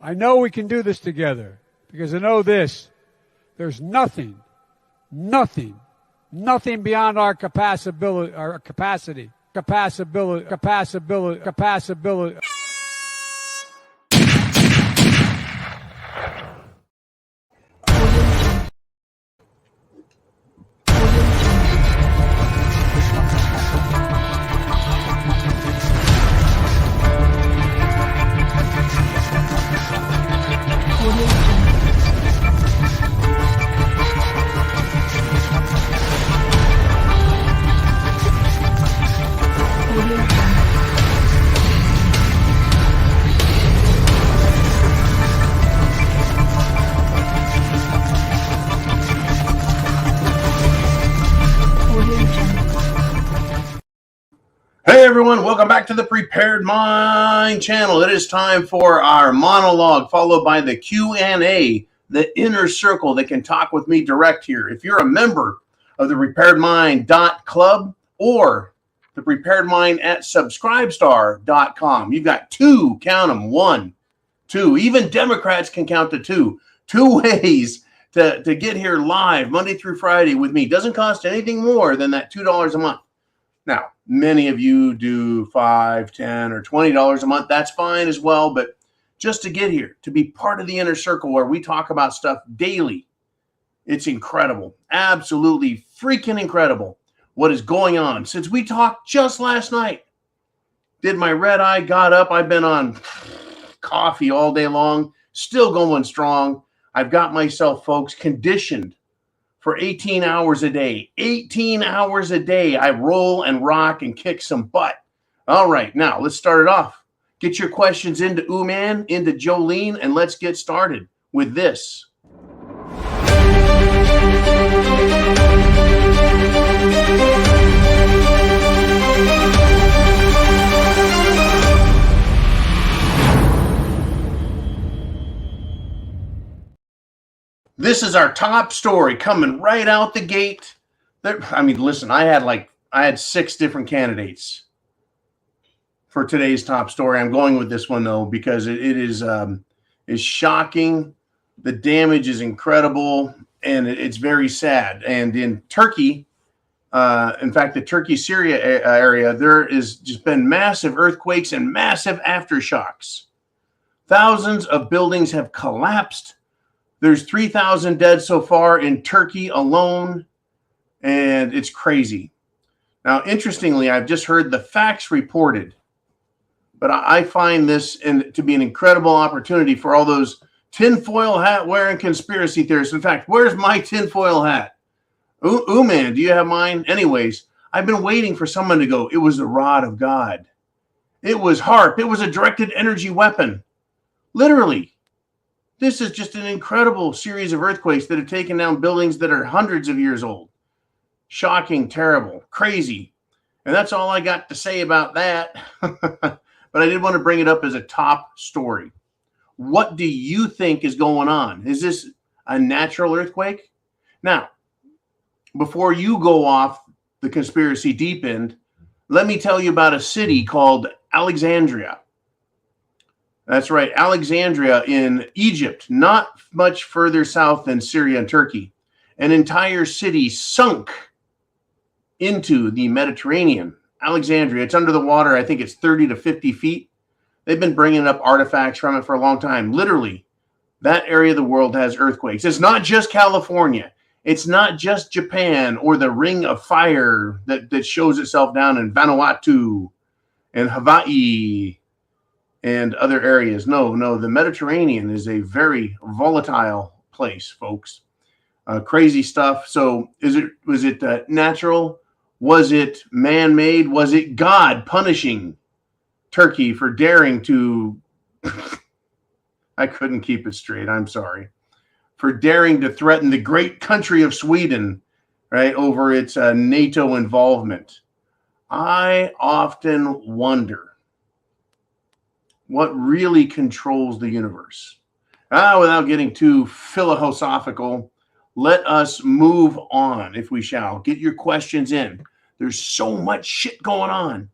I know we can do this together because I know this. There's nothing beyond our capacity. Hey everyone, welcome back to the Prepared Mind channel. It is time for our monologue followed by the Q&A, the inner circle that can talk with me direct here. If you're a member of the preparedmind.club or the Prepared Mind at subscribestar.com, you've got two, count them, 1, 2, even Democrats can count to two ways to get here live Monday through Friday with me. Doesn't cost anything more than that $2 a month. Now, many of you do $5, $10, or $20 a month. That's fine as well. But just to get here, to be part of the inner circle where we talk about stuff daily, it's incredible. Absolutely freaking incredible what is going on. Since we talked just last night, did my red eye, got up. I've been on coffee all day long, still going strong. I've got myself, folks, conditioned for 18 hours a day. 18 hours a day, I roll and rock and kick some butt. All right, now let's start it off. Get your questions into Uman, into Jolene, and let's get started with this. This is our top story coming right out the gate. I mean, listen, I had 6 different candidates for today's top story. I'm going with this one though because it is shocking. The damage is incredible and it's very sad. And in Turkey, in fact, the Turkey-Syria area, there has just been massive earthquakes and massive aftershocks. Thousands of buildings have collapsed. There's 3,000 dead so far in Turkey alone, and it's crazy. Now, interestingly, I've just heard the facts reported, but I find this to be an incredible opportunity for all those tinfoil hat wearing conspiracy theorists. In fact, where's my tinfoil hat? Man, do you have mine? Anyways, I've been waiting for someone to go, it was the rod of God. It was HARP. It was a directed energy weapon. Literally. This is just an incredible series of earthquakes that have taken down buildings that are hundreds of years old. Shocking, terrible, crazy. And that's all I got to say about that. But I did want to bring it up as a top story. What do you think is going on? Is this a natural earthquake? Now, before you go off the conspiracy deep end, let me tell you about a city called Alexandria. That's right, Alexandria in Egypt, not much further south than Syria and Turkey. An entire city sunk into the Mediterranean. Alexandria, it's under the water. I think it's 30 to 50 feet. They've been bringing up artifacts from it for a long time. Literally, that area of the world has earthquakes. It's not just California. It's not just Japan or the Ring of Fire that shows itself down in Vanuatu and Hawaii and other areas. No, the Mediterranean is a very volatile place, folks. Crazy stuff. So was it natural? Was it man-made? Was it God punishing Turkey for daring to I couldn't keep it straight. I'm sorry. For daring to threaten the great country of Sweden, right, over its NATO involvement? I often wonder what really controls the universe. Without getting too philosophical, let us move on, if we shall. Get your questions in. There's so much shit going on.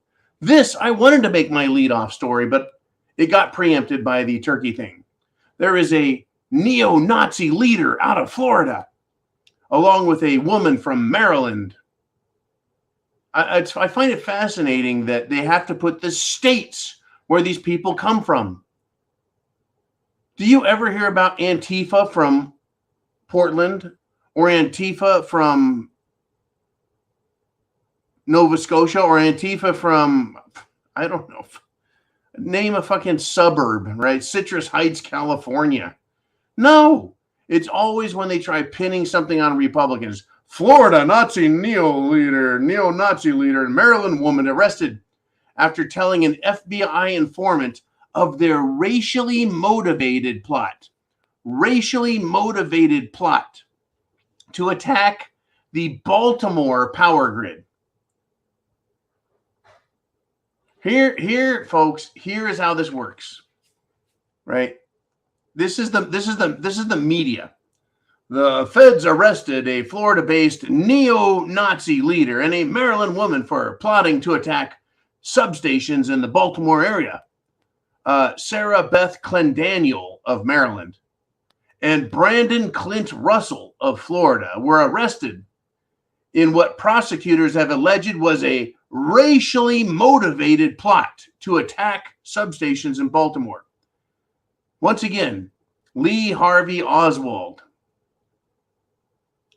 I wanted to make my lead-off story, but it got preempted by the Turkey thing. There is a neo-Nazi leader out of Florida, along with a woman from Maryland. I find it fascinating that they have to put the states where these people come from. Do you ever hear about Antifa from Portland or Antifa from Nova Scotia or Antifa from, I don't know, name a fucking suburb, right? Citrus Heights, California. No, it's always when they try pinning something on Republicans. Florida neo-Nazi leader, and Maryland woman arrested after telling an FBI informant of their racially motivated plot to attack the Baltimore power grid. Here, folks, here is how this works, right? This is the media. The feds arrested a Florida-based neo-Nazi leader and a Maryland woman for plotting to attack substations in the Baltimore area. Sarah Beth Clendaniel of Maryland and Brandon Clint Russell of Florida were arrested in what prosecutors have alleged was a racially motivated plot to attack substations in Baltimore. Once again, Lee Harvey Oswald.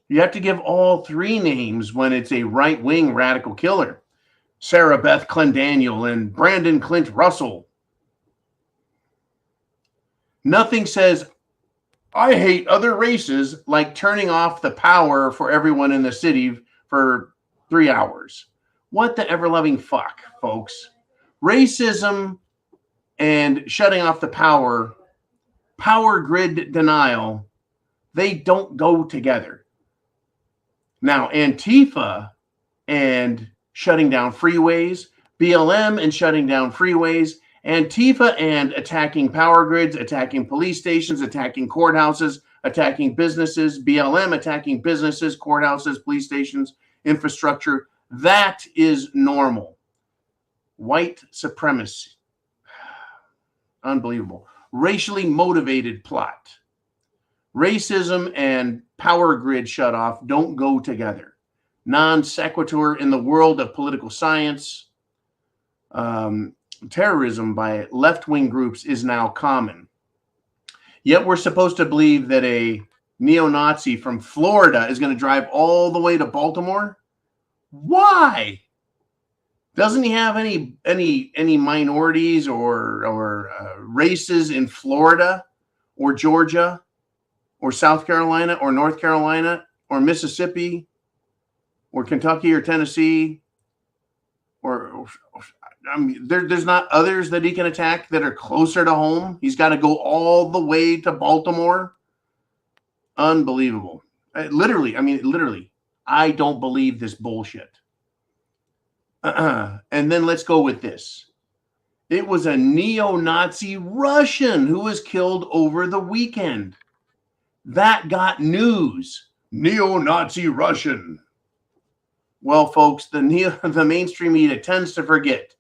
You have to give all three names when it's a right-wing radical killer. Sarah Beth Clendaniel and Brandon Clint Russell. Nothing says, I hate other races, like turning off the power for everyone in the city for 3 hours. What the ever-loving fuck, folks? Racism and shutting off the power grid denial, they don't go together. Now, Antifa and shutting down freeways, BLM and shutting down freeways, Antifa and attacking power grids, attacking police stations, attacking courthouses, attacking businesses, BLM attacking businesses, courthouses, police stations, infrastructure. That is normal. White supremacy. Unbelievable. Racially motivated plot. Racism and power grid shutoff don't go together. Non sequitur in the world of political science. Terrorism by left-wing groups is now common. Yet we're supposed to believe that a neo-Nazi from Florida is going to drive all the way to Baltimore? Why? Doesn't he have any minorities or races in Florida or Georgia or South Carolina or North Carolina or Mississippi or Kentucky or Tennessee or I mean, there's not others that he can attack that are closer to home? He's got to go all the way to Baltimore? Unbelievable. Literally, I don't believe this bullshit. And then let's go with this. It was a neo-Nazi Russian who was killed over the weekend. That got news. Neo-Nazi Russian. Well, folks, the mainstream media tends to forget.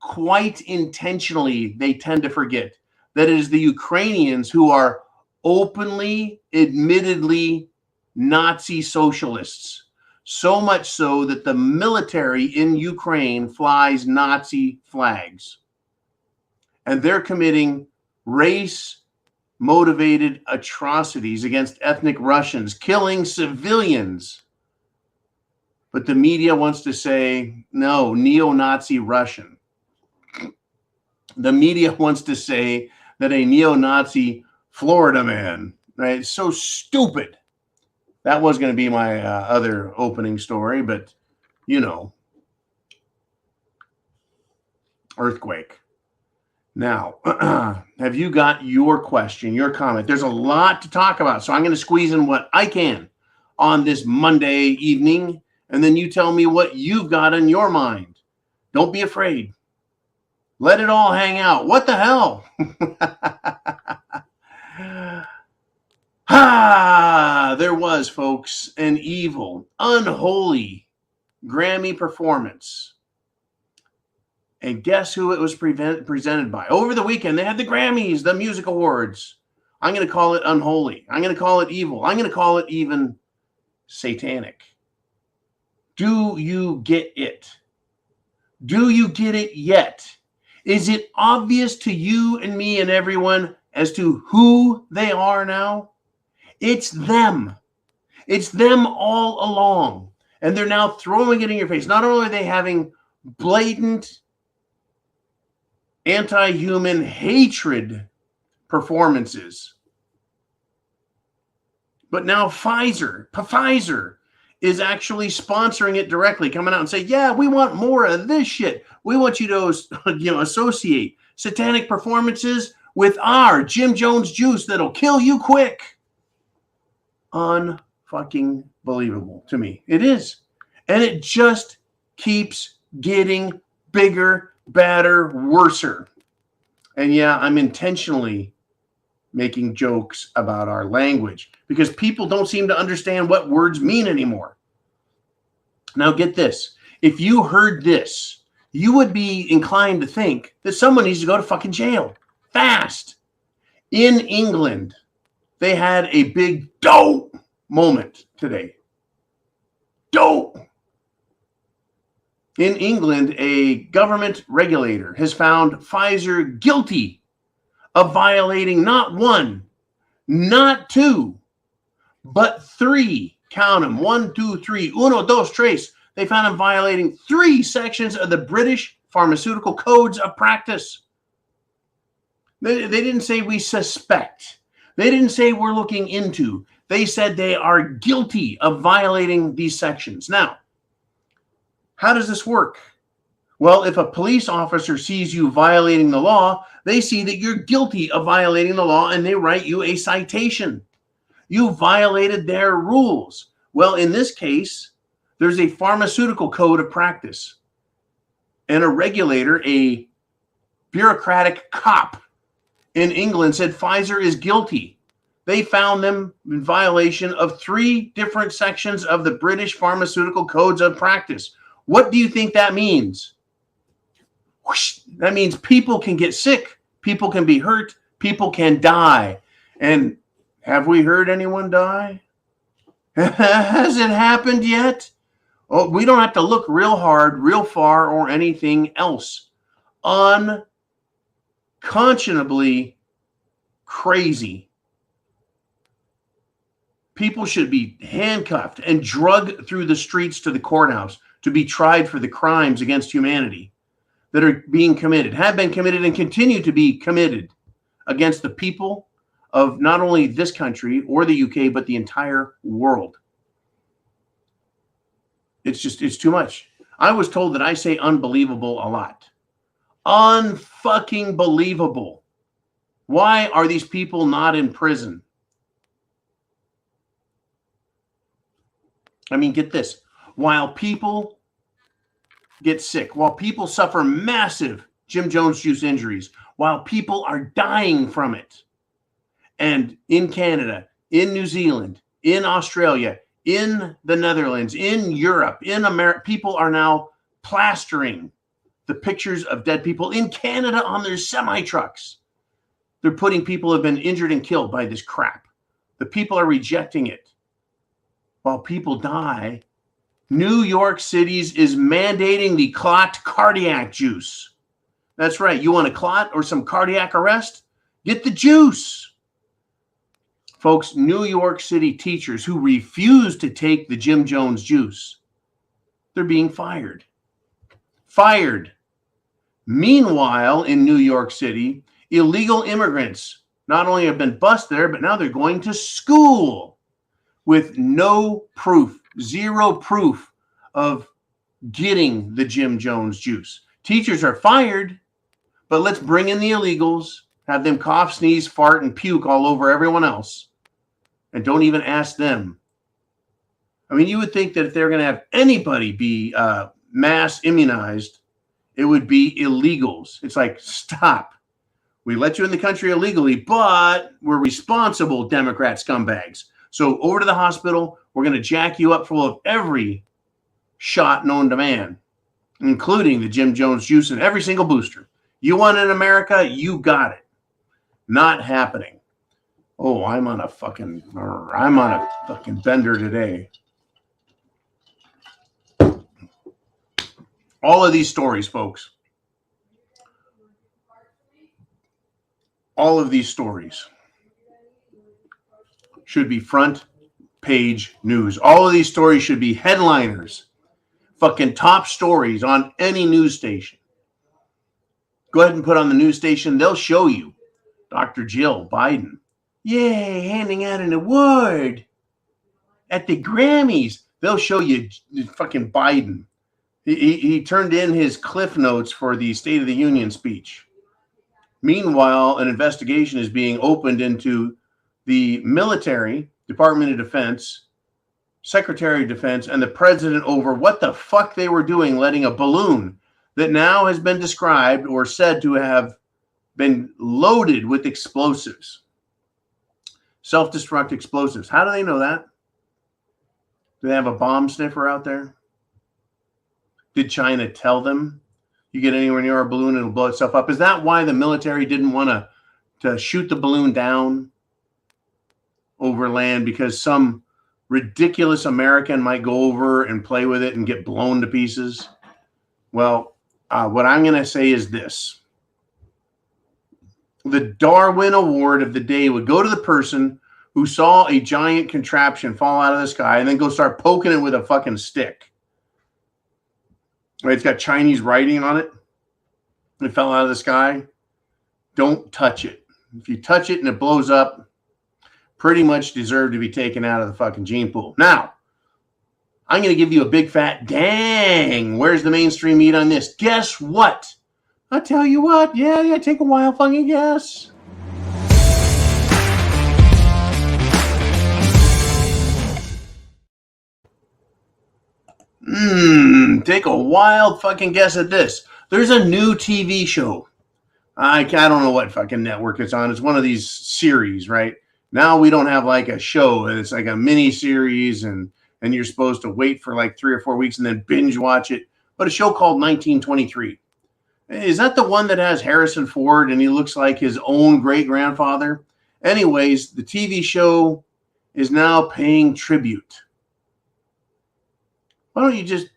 Quite intentionally, they tend to forget that it is the Ukrainians who are openly, admittedly Nazi socialists. So much so that the military in Ukraine flies Nazi flags. And they're committing race-motivated atrocities against ethnic Russians, killing civilians. But the media wants to say, no, neo-Nazi Russian. The media wants to say that a neo-Nazi Florida man, right? It's so stupid. That was going to be my other opening story, but, you know, earthquake. Now, have you got your question, your comment? There's a lot to talk about, so I'm going to squeeze in what I can on this Monday evening, and then you tell me what you've got in your mind. Don't be afraid. Let it all hang out. What the hell? There was, folks, an evil, unholy Grammy performance. And guess who it was presented by? Over the weekend, they had the Grammys, the music awards. I'm going to call it unholy. I'm going to call it evil. I'm going to call it even satanic. Do you get it? Do you get it yet? Is it obvious to you and me and everyone as to who they are now? It's them. It's them all along. And they're now throwing it in your face. Not only are they having blatant anti-human hatred performances, but now Pfizer is actually sponsoring it directly, coming out and say, yeah, we want more of this shit. We want you to associate satanic performances with our Jim Jones juice that'll kill you quick. Unfucking believable to me. It is. And it just keeps getting bigger, badder, worser. And yeah, I'm intentionally making jokes about our language because people don't seem to understand what words mean anymore. Now get this. If you heard this, you would be inclined to think that someone needs to go to fucking jail fast. In England, they had a big dope moment today. Dope. In England, a government regulator has found Pfizer guilty of violating not one, not two, but three. Count them. 1, 2, 3. Uno, dos, tres. They found him violating 3 sections of the British Pharmaceutical Codes of Practice. They didn't say we suspect. They didn't say we're looking into. They said they are guilty of violating these sections. Now, how does this work? Well, if a police officer sees you violating the law, they see that you're guilty of violating the law and they write you a citation. You violated their rules. Well, in this case, there's a pharmaceutical code of practice and a regulator, a bureaucratic cop in England said Pfizer is guilty. They found them in violation of 3 different sections of the British Pharmaceutical Codes of Practice. What do you think that means? Whoosh, that means people can get sick, people can be hurt, people can die. And have we heard anyone die? Has it happened yet? Oh, we don't have to look real hard, real far, or anything else. Unconscionably crazy. People should be handcuffed and drugged through the streets to the courthouse to be tried for the crimes against humanity that are being committed, have been committed, and continue to be committed against the people of not only this country or the UK, but the entire world. It's too much. I was told that I say unbelievable a lot. Unfucking believable. Why are these people not in prison? I mean, get this. While people get sick, while people suffer massive Jim Jones juice injuries, while people are dying from it, and in Canada, in New Zealand, in Australia, in the Netherlands, in Europe, in America, people are now plastering the pictures of dead people in Canada on their semi-trucks. They're putting people who have been injured and killed by this crap. The people are rejecting it. While people die, New York City is mandating the clot cardiac juice. That's right. You want a clot or some cardiac arrest? Get the juice. Folks, New York City teachers who refuse to take the Jim Jones juice, they're being fired. Fired. Meanwhile, in New York City, illegal immigrants not only have been bused there, but now they're going to school with no proof, zero proof of getting the Jim Jones juice. Teachers are fired, but let's bring in the illegals, have them cough, sneeze, fart, and puke all over everyone else, and don't even ask them. I mean, you would think that if they're going to have anybody be mass immunized, it would be illegals. It's like, stop. We let you in the country illegally, but we're responsible Democrat scumbags. So over to the hospital, we're going to jack you up full of every shot known to man, including the Jim Jones juice and every single booster. You want it in America, you got it. Not happening. Oh, I'm on a fucking bender today. All of these stories, folks. All of these stories should be front page news. All of these stories should be headliners. Fucking top stories on any news station. Go ahead and put on the news station. They'll show you Dr. Jill Biden. Yay, handing out an award at the Grammys. They'll show you fucking Biden. He turned in his cliff notes for the State of the Union speech. Meanwhile, an investigation is being opened into the military, Department of Defense, Secretary of Defense, and the president over what the fuck they were doing, letting a balloon that now has been described or said to have been loaded with explosives, self-destruct explosives. How do they know that? Do they have a bomb sniffer out there? Did China tell them, you get anywhere near our balloon, it'll blow itself up? Is that why the military didn't want to shoot the balloon down over land, because some ridiculous American might go over and play with it and get blown to pieces? Well, what I'm going to say is this. The Darwin Award of the day would go to the person who saw a giant contraption fall out of the sky and then go start poking it with a fucking stick. Right, it's got Chinese writing on it. It fell out of the sky. Don't touch it. If you touch it and it blows up, pretty much deserve to be taken out of the fucking gene pool. Now, I'm going to give you a big fat dang. Where's the mainstream meat on this? Guess what? I'll tell you what. Yeah, take a wild fucking guess. Take a wild fucking guess at this. There's a new TV show. I don't know what fucking network it's on. It's one of these series, right? Now we don't have like a show. It's like a mini series, and you're supposed to wait for like 3 or 4 weeks and then binge watch it. But a show called 1923. Is that the one that has Harrison Ford and he looks like his own great-grandfather? Anyways, the TV show is now paying tribute. Why don't you just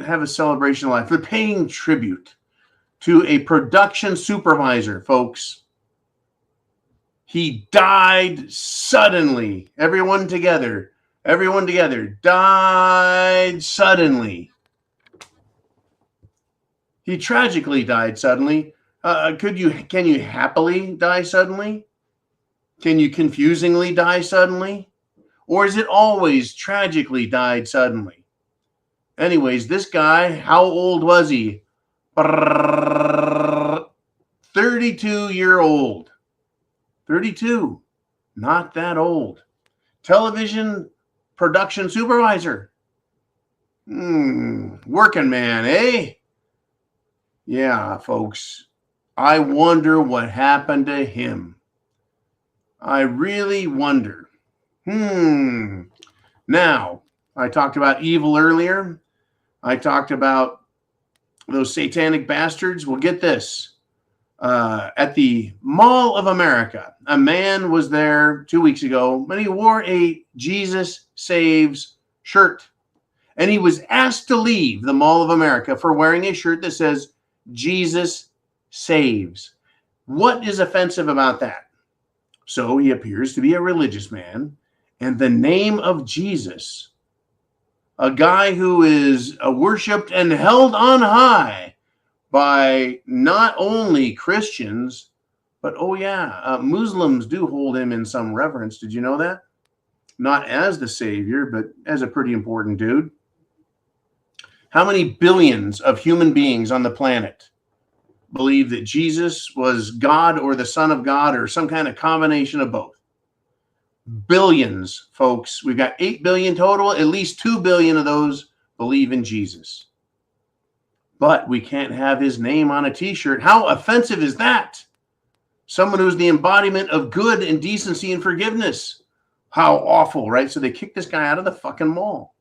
have a celebration of life? They're paying tribute to a production supervisor, folks. He died suddenly. Everyone together died suddenly. He tragically died suddenly. Can you happily die suddenly? Can you confusingly die suddenly? Or is it always tragically died suddenly? Anyways, this guy, how old was he? 32-year-old. 32. Not that old. Television production supervisor. Working man, eh? Yeah, folks. I wonder what happened to him. I really wonder. Now, I talked about evil earlier. I talked about those satanic bastards. Well, get this. At the Mall of America, a man was there 2 weeks ago, and he wore a Jesus Saves shirt. And he was asked to leave the Mall of America for wearing a shirt that says, Jesus Saves. What is offensive about that? So he appears to be a religious man, and the name of Jesus, a guy who is worshipped and held on high by not only Christians, but Muslims do hold him in some reverence. Did you know that? Not as the savior, but as a pretty important dude. How many billions of human beings on the planet believe that Jesus was God or the Son of God or some kind of combination of both? Billions, folks. We've got 8 billion total. At least 2 billion of those believe in Jesus. But we can't have his name on a t-shirt. How offensive is that? Someone who's the embodiment of good and decency and forgiveness. How awful, right? So they kicked this guy out of the fucking mall.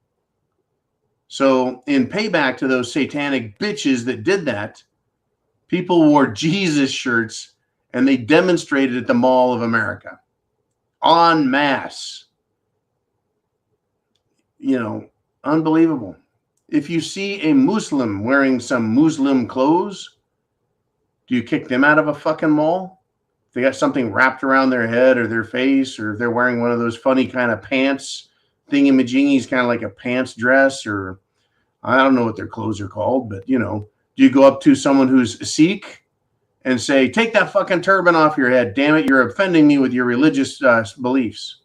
So in payback to those satanic bitches that did that, people wore Jesus shirts and they demonstrated at the Mall of America. en masse. You know, unbelievable. If you see a Muslim wearing some Muslim clothes, do you kick them out of a fucking mall? If they got something wrapped around their head or their face, or if they're wearing one of those funny kind of pants, thingy-majingies, kind of like a pants dress, or I don't know what their clothes are called, but, you know, do you go up to someone who's Sikh and say, take that fucking turban off your head, damn it, you're offending me with your religious beliefs?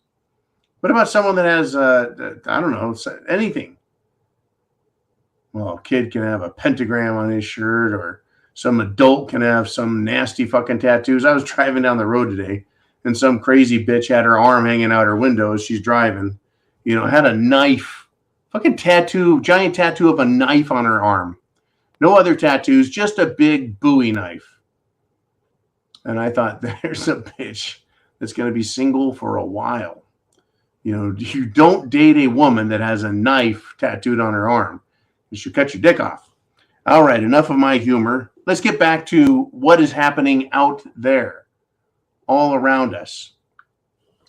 What about someone that has, I don't know, anything? Well, a kid can have a pentagram on his shirt, or some adult can have some nasty fucking tattoos. I was driving down the road today, and some crazy bitch had her arm hanging out her window as she's driving. You know, had a knife, fucking tattoo, giant tattoo of a knife on her arm. No other tattoos, just a big Bowie knife. And I thought, there's a bitch that's going to be single for a while. You know, you don't date a woman that has a knife tattooed on her arm. You should cut your dick off. All right, enough of my humor. Let's get back to what is happening out there, all around us.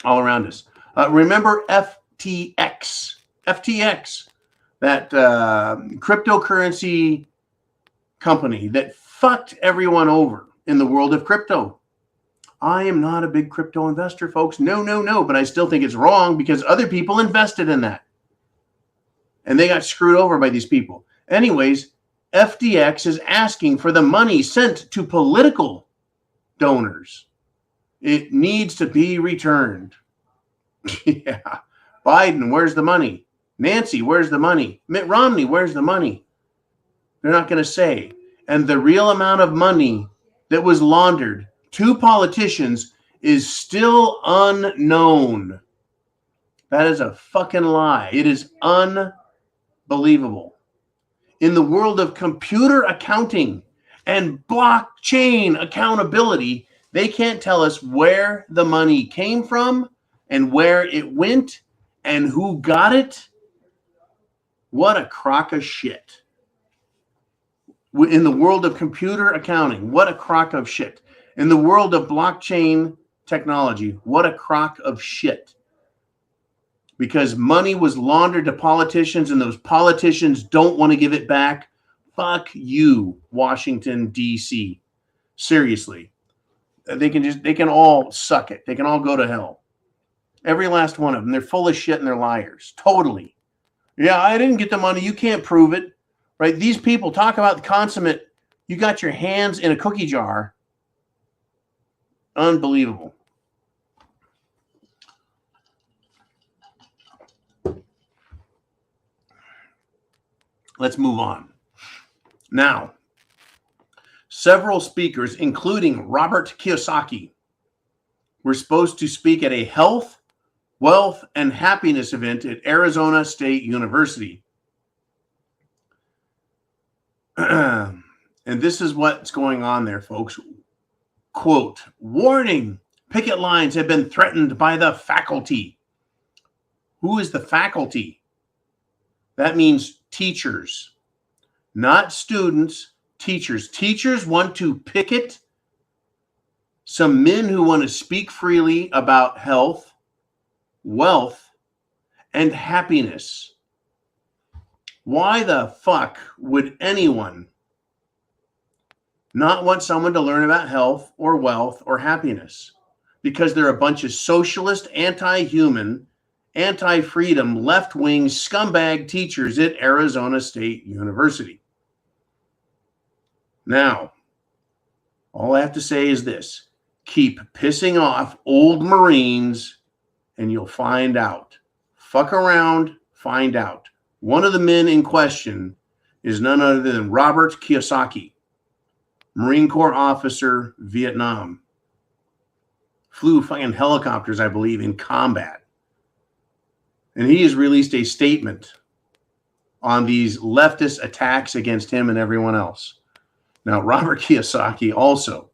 All around us. Remember FTX, that cryptocurrency company that fucked everyone over in the world of crypto. I am not a big crypto investor, folks. No, but I still think it's wrong because other people invested in that. And they got screwed over by these people. Anyways, FTX is asking for the money sent to political donors. It needs to be returned. Yeah. Biden, where's the money? Nancy, where's the money? Mitt Romney, where's the money? They're not going to say. And the real amount of money that was laundered to politicians is still unknown. That is a fucking lie. It is unbelievable. In the world of computer accounting and blockchain accountability, they can't tell us where the money came from and where it went and who got it. What a crock of shit. In the world of computer accounting, what a crock of shit. In the world of blockchain technology, what a crock of shit. Because money was laundered to politicians and those politicians don't want to give it back. Fuck you, Washington, D.C. Seriously. They can all suck it. They can all go to hell. Every last one of them. They're full of shit and they're liars. Totally. Yeah, I didn't get the money. You can't prove it. Right? These people talk about the consummate. You got your hands in a cookie jar. Unbelievable. Let's move on. Now, several speakers, including Robert Kiyosaki, were supposed to speak at a health, wealth, and happiness event at Arizona State University. And this is what's going on there, folks. Quote, warning, picket lines have been threatened by the faculty. Who is the faculty? That means teachers, not students, teachers. Teachers want to picket some men who want to speak freely about health, wealth, and happiness. Why the fuck would anyone not want someone to learn about health or wealth or happiness? Because they're a bunch of socialist, anti-human, anti-freedom, left-wing scumbag teachers at Arizona State University. Now, all I have to say is this. Keep pissing off old Marines and you'll find out. Fuck around, find out. One of the men in question is none other than Robert Kiyosaki, Marine Corps officer, Vietnam. Flew fucking helicopters, I believe, in combat. And he has released a statement on these leftist attacks against him and everyone else. Now, Robert Kiyosaki also,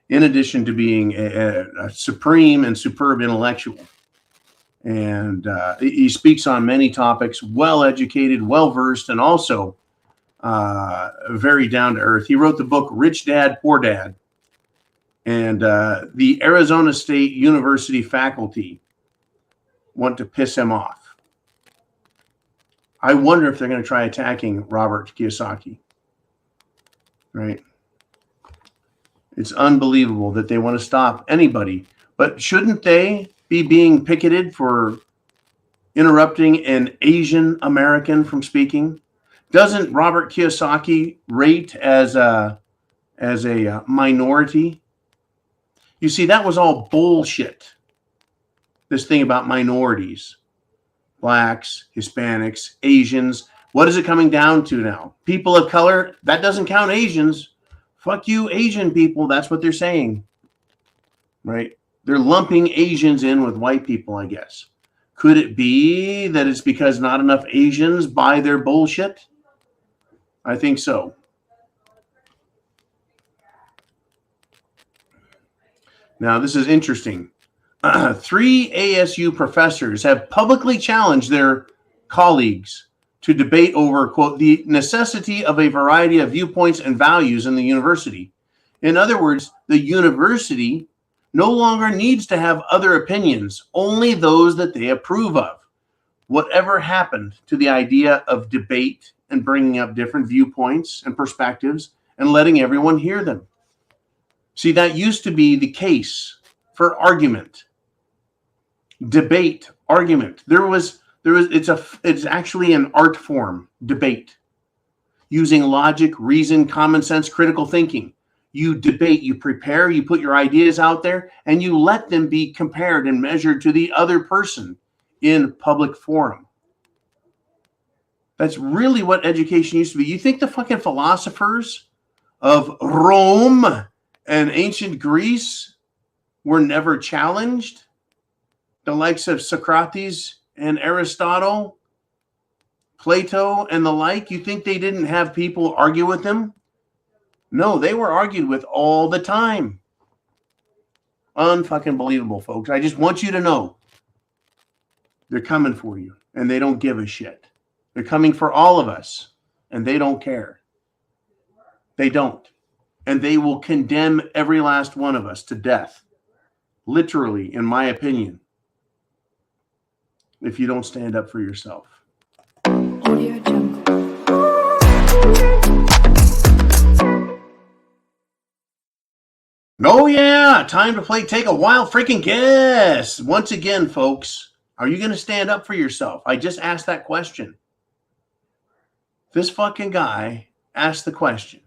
in addition to being a supreme and superb intellectual, and he speaks on many topics, well-educated, well-versed, and also very down-to-earth. He wrote the book Rich Dad, Poor Dad. And the Arizona State University faculty want to piss him off. I wonder if they're going to try attacking Robert Kiyosaki. Right? It's unbelievable that they want to stop anybody. But shouldn't they be being picketed for interrupting an Asian American from speaking? Doesn't Robert Kiyosaki rate as a minority? You see, that was all bullshit. This thing about minorities, blacks, Hispanics, Asians. What is it coming down to now? People of color, that doesn't count Asians. Fuck you, Asian people. That's what they're saying. Right? They're lumping Asians in with white people, I guess. Could it be that it's because not enough Asians buy their bullshit? I think so. Now, this is interesting. 3 ASU professors have publicly challenged their colleagues to debate over, quote, the necessity of a variety of viewpoints and values in the university. In other words, the university no longer needs to have other opinions, only those that they approve of. Whatever happened to the idea of debate and bringing up different viewpoints and perspectives and letting everyone hear them? See, that used to be the case for argument. Debate, argument. It's actually an art form, debate. Using logic, reason, common sense, critical thinking. You debate, you prepare, you put your ideas out there, and you let them be compared and measured to the other person in public forum. That's really what education used to be. You think the fucking philosophers of Rome and ancient Greece were never challenged? The likes of Socrates and Aristotle, Plato and the like, you think they didn't have people argue with them? No, they were argued with all the time. Unfucking believable, folks. I just want you to know they're coming for you and they don't give a shit. They're coming for all of us and they don't care. They don't. And they will condemn every last one of us to death. Literally, in my opinion. If you don't stand up for yourself. Audio Jungle. Oh yeah, time to play Take a Wild Freaking Guess. Once again, folks, are you going to stand up for yourself? I just asked that question. This fucking guy asked the question.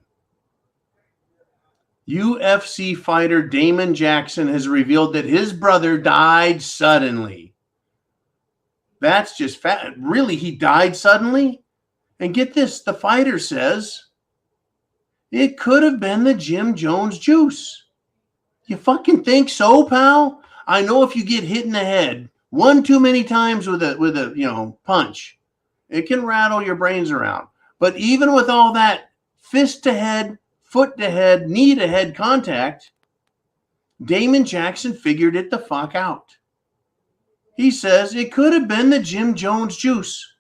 UFC fighter Damon Jackson has revealed that his brother died suddenly. That's just fat. Really, he died suddenly? And get this, the fighter says it could have been the Jim Jones juice. You fucking think so, pal? I know if you get hit in the head one too many times with a punch, it can rattle your brains around. But even with all that fist to head, foot to head, knee to head contact, Damon Jackson figured it the fuck out. He says it could have been the Jim Jones juice.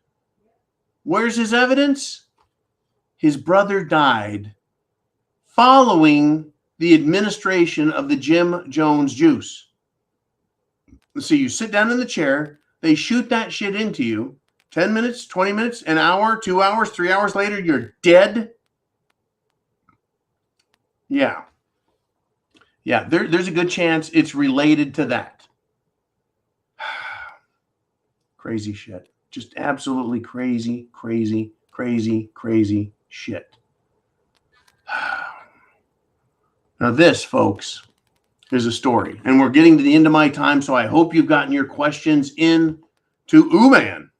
Where's his evidence? His brother died following the administration of the Jim Jones juice. So you sit down in the chair, they shoot that shit into you, 10 minutes, 20 minutes, an hour, 2 hours, 3 hours later, you're dead. Yeah. Yeah, there's a good chance it's related to that. Crazy shit. Just absolutely crazy, crazy, crazy, crazy shit. Now this, folks, is a story. And we're getting to the end of my time, so I hope you've gotten your questions in to Uman.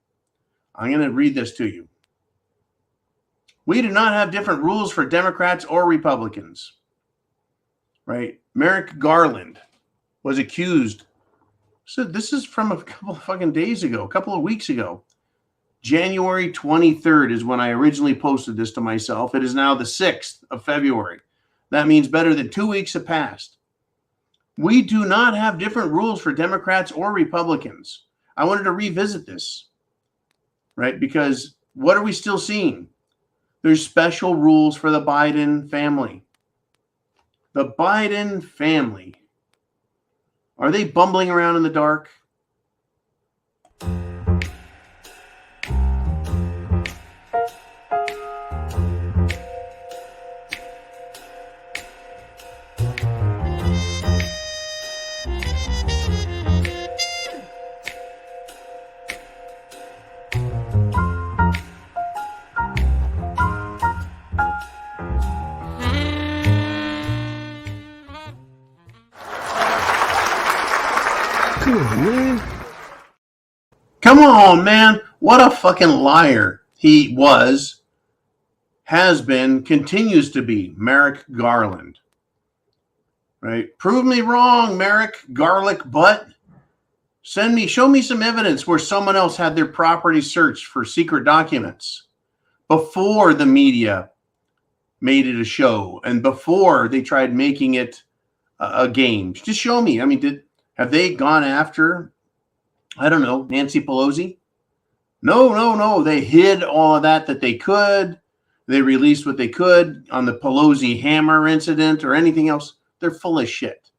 I'm going to read this to you. We do not have different rules for Democrats or Republicans. Right? Merrick Garland was accused. So this is from a couple of fucking days ago, a couple of weeks ago. January 23rd is when I originally posted this to myself. It is now the 6th of February. That means better than 2 weeks have passed. We do not have different rules for Democrats or Republicans. I wanted to revisit this, right? Because what are we still seeing? There's special rules for the Biden family. The Biden family. Are they bumbling around in the dark? man. Come on, man. What a fucking liar he was, has been, continues to be, Merrick Garland. Right? Prove me wrong, Merrick Garlic Butt. Show me some evidence where someone else had their property searched for secret documents before the media made it a show and before they tried making it a game. Just show me. I mean, have they gone after, I don't know, Nancy Pelosi? No. They hid all of that they could. They released what they could on the Pelosi hammer incident or anything else. They're full of shit.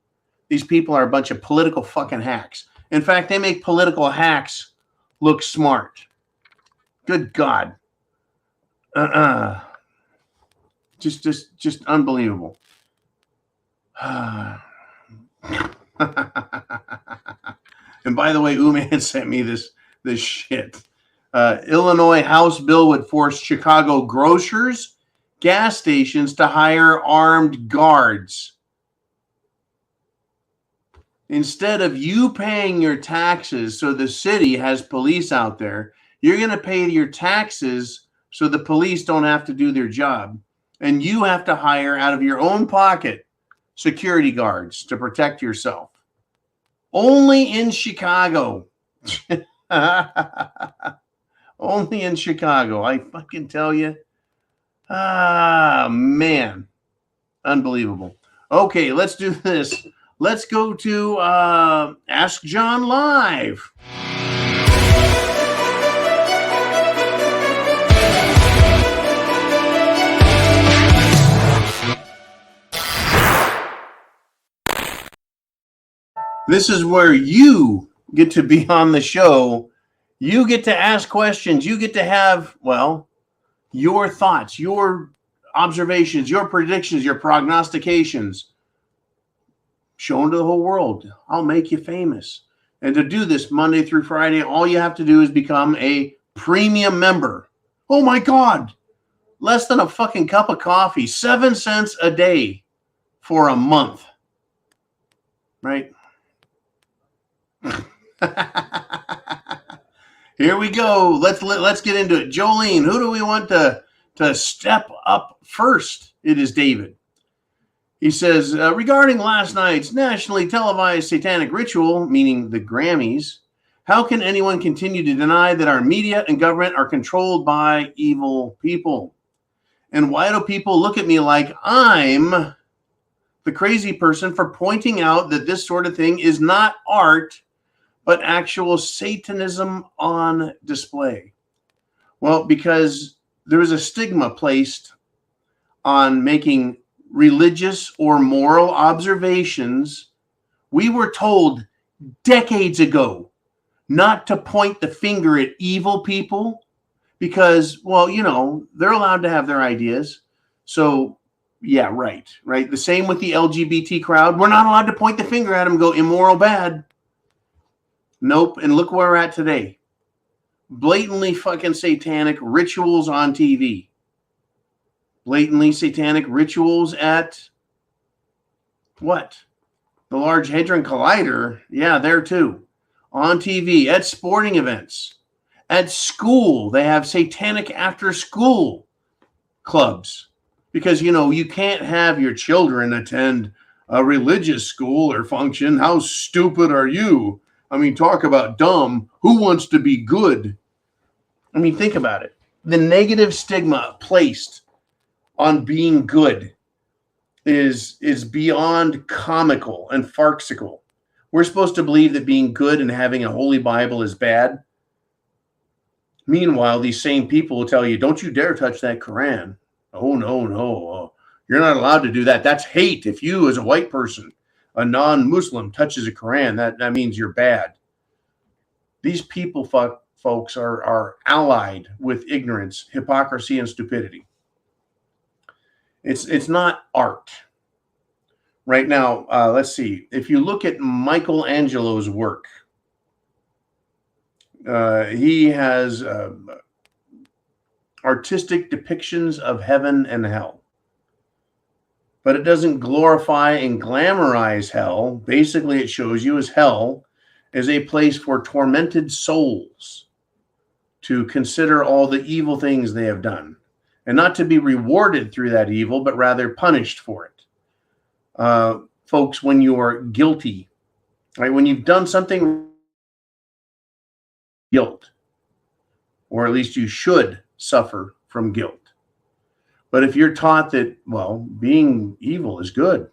These people are a bunch of political fucking hacks. In fact, they make political hacks look smart. Good God. Just unbelievable. And by the way, Uman sent me this shit. Illinois House bill would force Chicago grocers, gas stations to hire armed guards. Instead of you paying your taxes so the city has police out there, you're going to pay your taxes so the police don't have to do their job. And you have to hire out of your own pocket security guards to protect yourself. Only in Chicago. Only in Chicago. I fucking tell you. Man. Unbelievable. Okay, let's do this. Let's go to Ask John Live. This is where you get to be on the show. You get to ask questions. You get to have, well, your thoughts, your observations, your predictions, your prognostications shown to the whole world. I'll make you famous. And to do this Monday through Friday, all you have to do is become a premium member. Oh my God. Less than a fucking cup of coffee. 7 cents a day for a month. Right? Here we go. Let's get into it. Jolene, who do we want to step up first? It is David. He says, regarding last night's nationally televised satanic ritual, meaning the Grammys, how can anyone continue to deny that our media and government are controlled by evil people? And why do people look at me like I'm the crazy person for pointing out that this sort of thing is not art, but actual Satanism on display? Well, because there is a stigma placed on making religious or moral observations. We were told decades ago not to point the finger at evil people because, well, you know, they're allowed to have their ideas. So, yeah, right. The same with the LGBT crowd. We're not allowed to point the finger at them and go immoral, bad. Nope. And look where we're at today. Blatantly fucking satanic rituals on TV. Blatantly satanic rituals at what? The Large Hadron Collider. Yeah, there too. On TV, at sporting events, at school. They have satanic after school clubs because, you know, you can't have your children attend a religious school or function. How stupid are you? I mean, talk about dumb. Who wants to be good? I mean, think about it. The negative stigma placed on being good is beyond comical and farcical. We're supposed to believe that being good and having a holy Bible is bad. Meanwhile, these same people will tell you, don't you dare touch that Quran. Oh, no. You're not allowed to do that. That's hate. If you, as a white person, a non-Muslim, touches a Quran, that means you're bad. These people, folks, are allied with ignorance, hypocrisy, and stupidity. It's not art. Right now, let's see. If you look at Michelangelo's work, he has artistic depictions of heaven and hell. But it doesn't glorify and glamorize hell. Basically, it shows you as hell, is a place for tormented souls to consider all the evil things they have done, and not to be rewarded through that evil, but rather punished for it. Folks, when you are guilty, right, when you've done something, guilt, or at least you should suffer from guilt. But if you're taught that, well, being evil is good,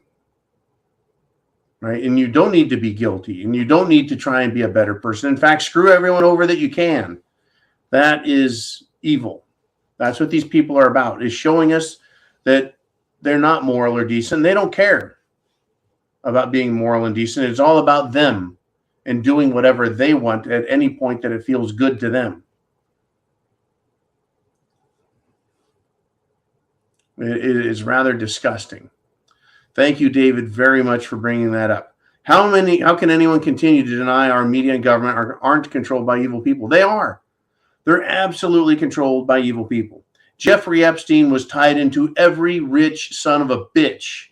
right, and you don't need to be guilty, and you don't need to try and be a better person. In fact, screw everyone over that you can. That is evil. That's what these people are about, is showing us that they're not moral or decent. They don't care about being moral and decent. It's all about them and doing whatever they want at any point that it feels good to them. It is rather disgusting. Thank you, David, very much for bringing that up. How can anyone continue to deny our media and government aren't controlled by evil people? They are. They're absolutely controlled by evil people. Jeffrey Epstein was tied into every rich son of a bitch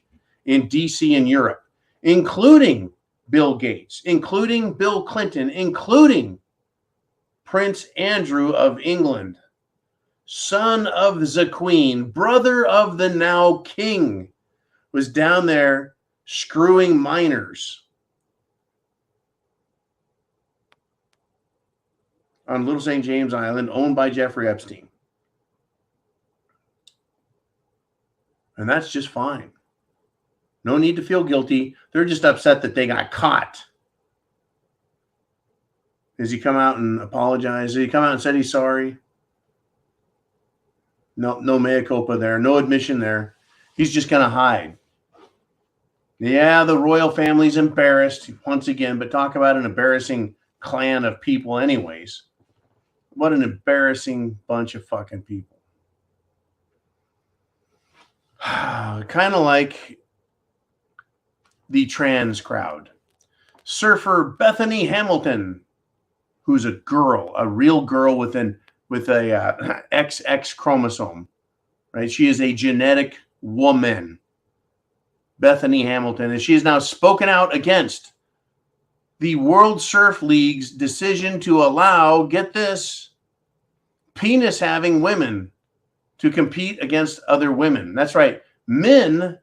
in DC and Europe, including Bill Gates, including Bill Clinton, including Prince Andrew of England, son of the Queen, brother of the now king, was down there screwing minors on Little St. James Island, owned by Jeffrey Epstein. And that's just fine. No need to feel guilty. They're just upset that they got caught. Does he come out and apologize? Did he come out and said he's sorry? No mea culpa there. No admission there. He's just going to hide. Yeah, the royal family's embarrassed once again, but talk about an embarrassing clan of people anyways. What an embarrassing bunch of fucking people. Kind of like the trans crowd. Surfer Bethany Hamilton, who's a girl, a real girl with a XX chromosome, right? She is a genetic woman, Bethany Hamilton, and she has now spoken out against the World Surf League's decision to allow, get this, penis-having women to compete against other women. That's right. Men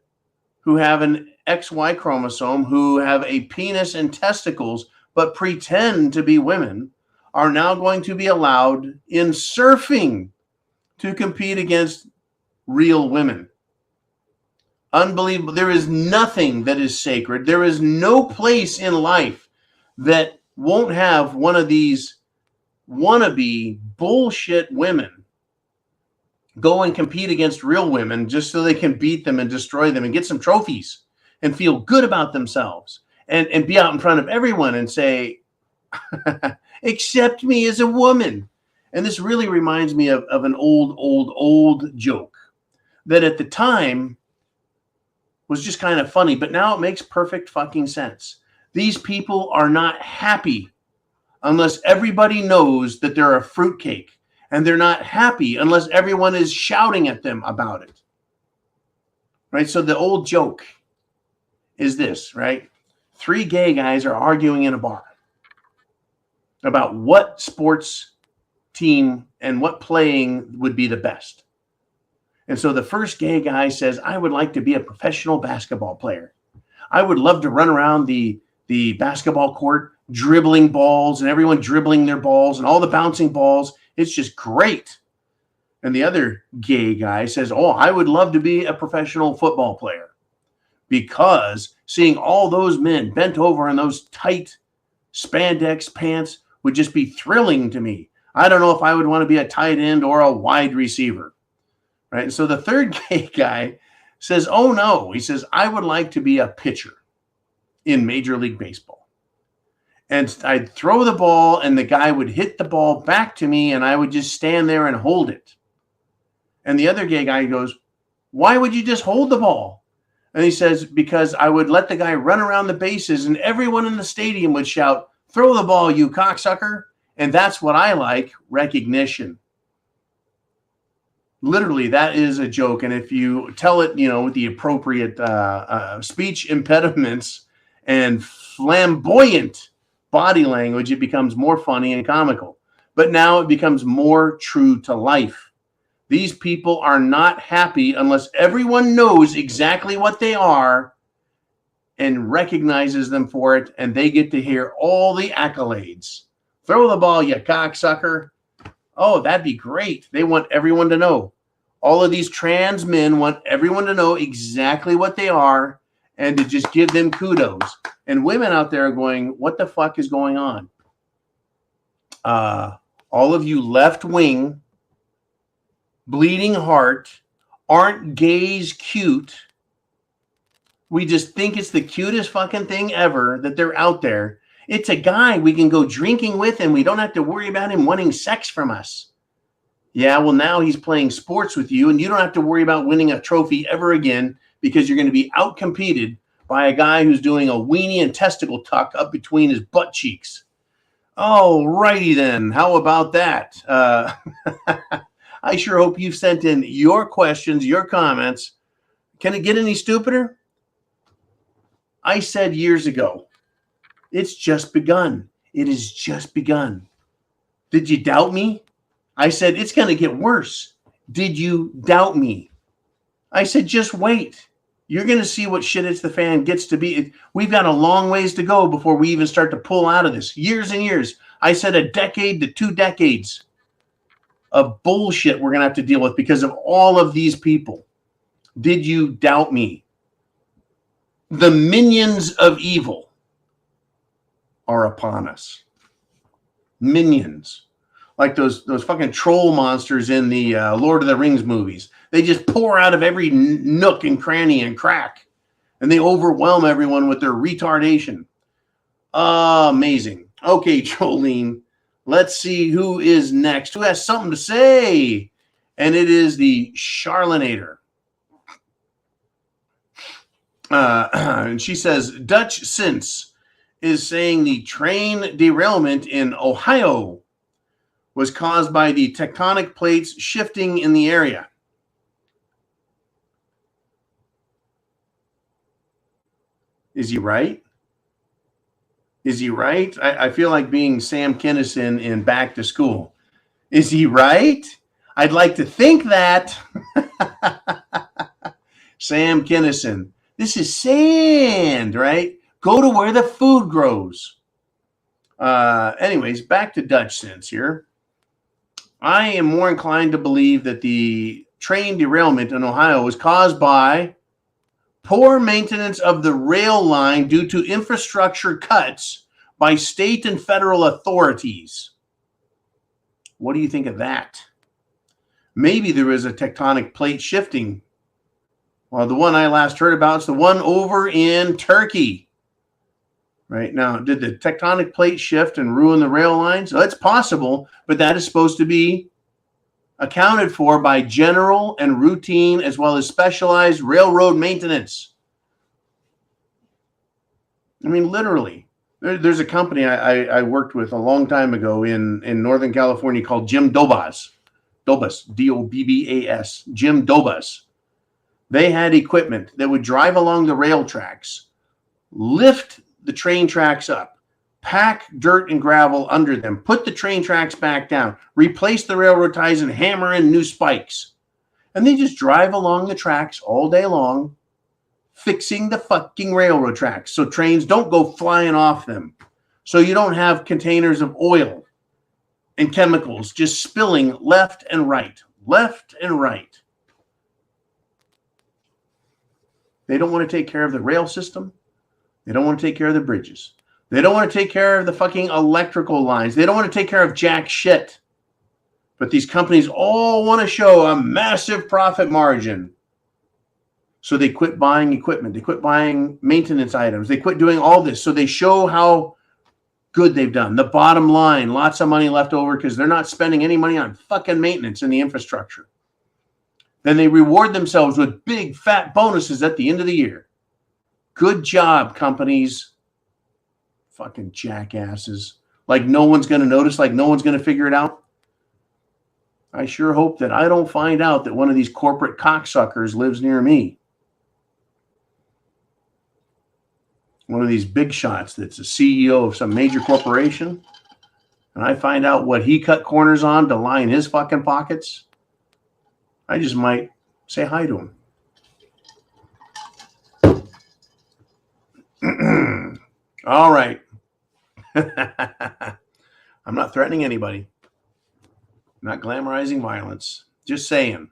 who have an XY chromosome, who have a penis and testicles, but pretend to be women, are now going to be allowed in surfing to compete against real women. Unbelievable. There is nothing that is sacred. There is no place in life that won't have one of these wannabe bullshit women go and compete against real women just so they can beat them and destroy them and get some trophies and feel good about themselves and be out in front of everyone and say, accept me as a woman. And this really reminds me of an old joke that at the time was just kind of funny, but now it makes perfect fucking sense. These people are not happy unless everybody knows that they're a fruitcake, and they're not happy unless everyone is shouting at them about it. Right? So the old joke is this, right? 3 gay guys are arguing in a bar about what sports team and what playing would be the best. And so the first gay guy says, I would like to be a professional basketball player. I would love to run around the basketball court, dribbling balls and everyone dribbling their balls and all the bouncing balls. It's just great. And the other gay guy says, oh, I would love to be a professional football player because seeing all those men bent over in those tight spandex pants would just be thrilling to me. I don't know if I would want to be a tight end or a wide receiver. Right. And so the third gay guy says, oh, no. He says, I would like to be a pitcher in Major League Baseball. And I'd throw the ball and the guy would hit the ball back to me and I would just stand there and hold it. And the other gay guy goes, why would you just hold the ball? And he says, because I would let the guy run around the bases and everyone in the stadium would shout, throw the ball, you cocksucker. And that's what I like, recognition. Literally, that is a joke. And if you tell it, with the appropriate speech impediments and flamboyant body language, it becomes more funny and comical. But now it becomes more true to life. These people are not happy unless everyone knows exactly what they are and recognizes them for it, and they get to hear all the accolades. Throw the ball, you cocksucker. Oh, that'd be great. They want everyone to know. All of these trans men want everyone to know exactly what they are and to just give them kudos. And women out there are going, what the fuck is going on? All of you left-wing, bleeding heart, aren't gays cute? We just think it's the cutest fucking thing ever that they're out there. It's a guy we can go drinking with and we don't have to worry about him wanting sex from us. Yeah, well, now he's playing sports with you and you don't have to worry about winning a trophy ever again because you're going to be outcompeted by a guy who's doing a weenie and testicle tuck up between his butt cheeks. Oh, righty then. How about that? I sure hope you've sent in your questions, your comments. Can it get any stupider? I said years ago, it's just begun. It has just begun. Did you doubt me? I said, it's going to get worse. Did you doubt me? I said, just wait. You're going to see what shit it's the fan gets to be. We've got a long ways to go before we even start to pull out of this. Years and years. I said a decade to 2 decades of bullshit we're going to have to deal with because of all of these people. Did you doubt me? The minions of evil are upon us. Minions. Like those fucking troll monsters in the Lord of the Rings movies. They just pour out of every nook and cranny and crack. And they overwhelm everyone with their retardation. Amazing. Okay, Jolene. Let's see who is next. Who has something to say? And it is the Charlanator. And she says, Dutch Sense is saying the train derailment in Ohio was caused by the tectonic plates shifting in the area. Is he right? Is he right? I feel like being Sam Kinison in Back to School. Is he right? I'd like to think that. Sam Kinison. This is sand, right? Go to where the food grows. Anyways, back to Dutch Sense here. I am more inclined to believe that the train derailment in Ohio was caused by poor maintenance of the rail line due to infrastructure cuts by state and federal authorities. What do you think of that? Maybe there is a tectonic plate shifting. Well, the one I last heard about is the one over in Turkey. Right now, did the tectonic plate shift and ruin the rail lines? Well, it's possible, but that is supposed to be accounted for by general and routine as well as specialized railroad maintenance. I mean, literally. There's a company I worked with a long time ago in Northern California called Jim Dobas. Dobas, D-O-B-B-A-S, Jim Dobas. They had equipment that would drive along the rail tracks, lift the train tracks up, pack dirt and gravel under them, put the train tracks back down, replace the railroad ties, and hammer in new spikes. And they just drive along the tracks all day long, fixing the fucking railroad tracks so trains don't go flying off them. So you don't have containers of oil and chemicals just spilling left and right, left and right. They don't want to take care of the rail system. They don't want to take care of the bridges. They don't want to take care of the fucking electrical lines. They don't want to take care of jack shit. But these companies all want to show a massive profit margin. So they quit buying equipment. They quit buying maintenance items. They quit doing all this. So they show how good they've done. The bottom line, lots of money left over because they're not spending any money on fucking maintenance in the infrastructure. Then they reward themselves with big fat bonuses at the end of the year. Good job, companies. Fucking jackasses. Like no one's going to notice, like no one's going to figure it out. I sure hope that I don't find out that one of these corporate cocksuckers lives near me. one of these big shots that's a CEO of some major corporation, and I find out what he cut corners on to line his fucking pockets, I just might say hi to him. All right. I'm not threatening anybody. I'm not glamorizing violence. Just saying.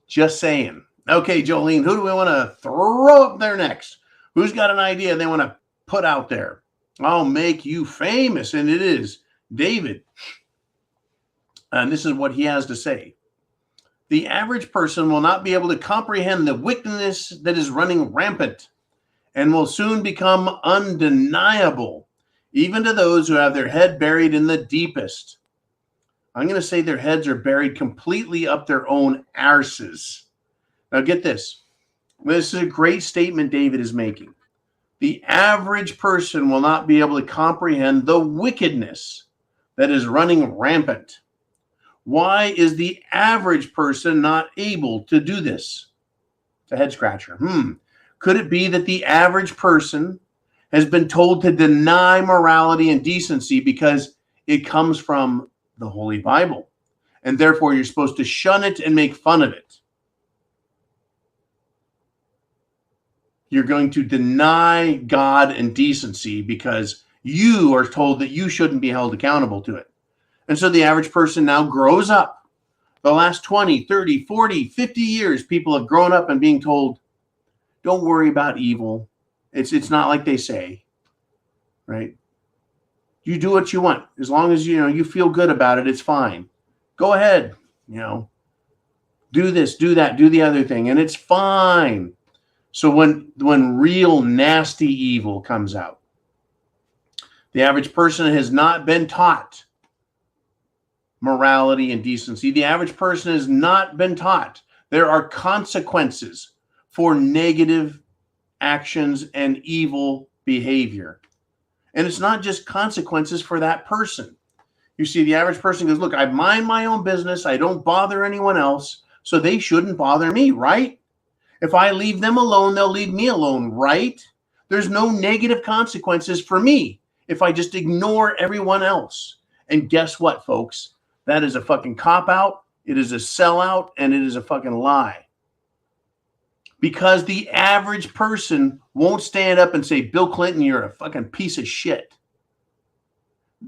Just saying. Okay, Jolene, who do we want to throw up there next? Who's got an idea they want to put out there? I'll make you famous. And it is David. And this is what he has to say. The average person will not be able to comprehend the wickedness that is running rampant and will soon become undeniable, even to those who have their head buried in the deepest. I'm going to say their heads are buried completely up their own arses. Now get this. This is a great statement David is making. The average person will not be able to comprehend the wickedness that is running rampant. Why is the average person not able to do this? It's a head scratcher. Could it be that the average person has been told to deny morality and decency because it comes from the Holy Bible, and therefore you're supposed to shun it and make fun of it? You're going to deny God and decency because you are told that you shouldn't be held accountable to it. And so the average person now grows up. The last 20, 30, 40, 50 years, people have grown up and being told, don't worry about evil. It's not like they say, right? You do what you want. As long as you feel good about it, it's fine. Go ahead, do this, do that, do the other thing, and it's fine. So when real nasty evil comes out, the average person has not been taught morality and decency. The average person has not been taught there are consequences for negative actions and evil behavior. And it's not just consequences for that person. You see, the average person goes, look, I mind my own business. I don't bother anyone else, so they shouldn't bother me, right? If I leave them alone, they'll leave me alone, right? There's no negative consequences for me if I just ignore everyone else. And guess what, folks? That is a fucking cop-out. It is a sellout, and it is a fucking lie. Because the average person won't stand up and say, Bill Clinton, you're a fucking piece of shit.